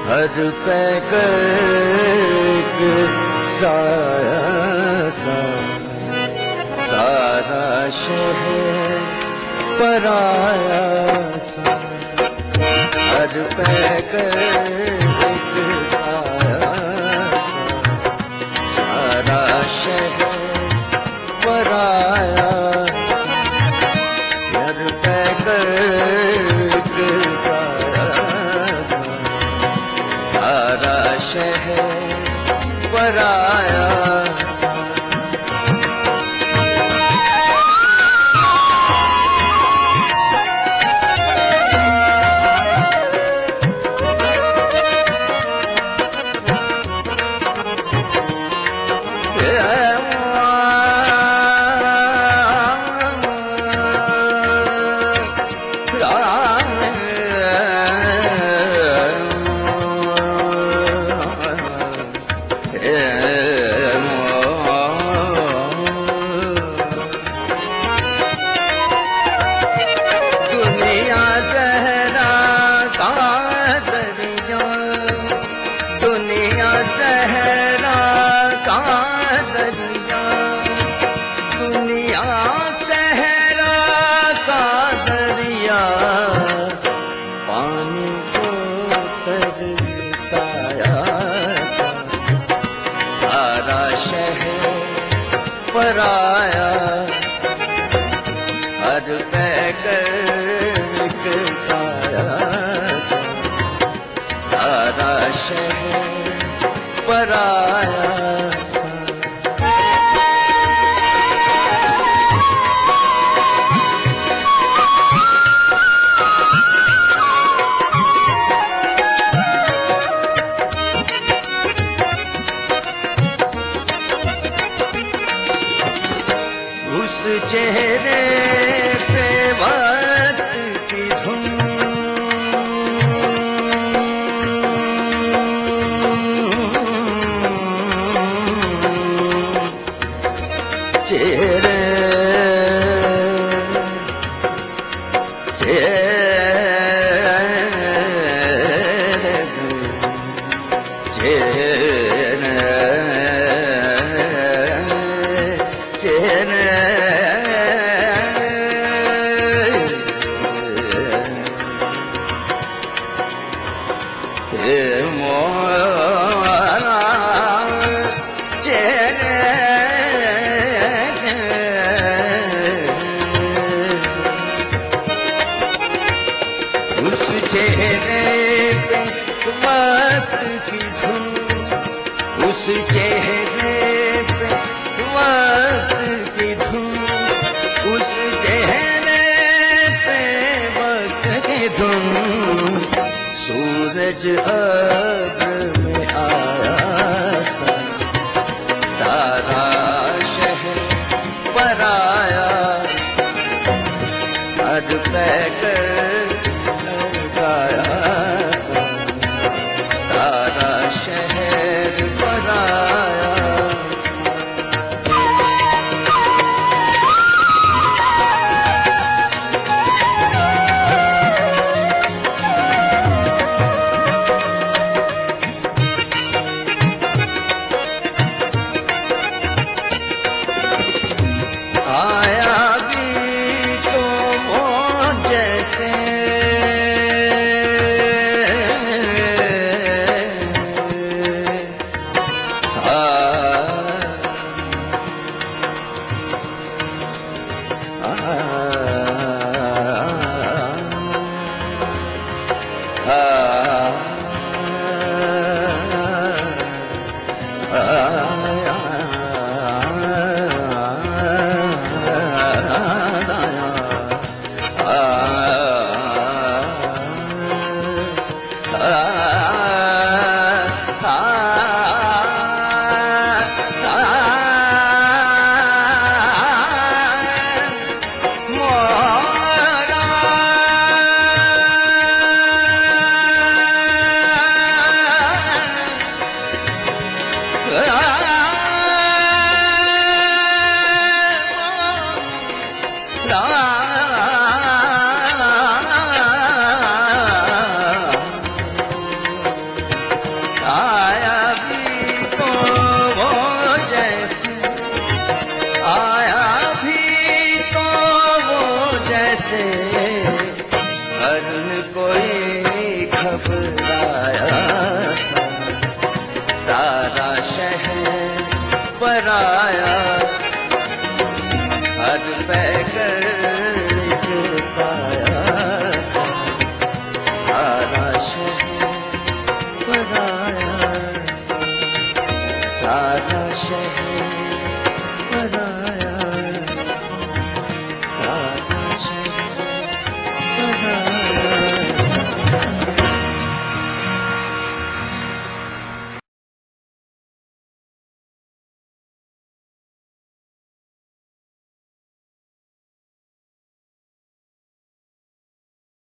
हर पैकर साया सा सारा शहर पराया सा हर पैकर साया सा सारा शहर पराया हर पैकर सारा शहर पराया पराया हर पैकर साया सारा शहर पराया चेहरे पे वक्त की धुन चेहरे उस चेहरे पे वक्त की धुन उस चेहरे पे वक्त की धुन सूरज अब में आया सा सारा शहर पराया हर पैकर साया सा सारा शहर पराया सारा शहर पराया, हर पैकर एक साया सा, सारा शहर पराया सा, सारा शहर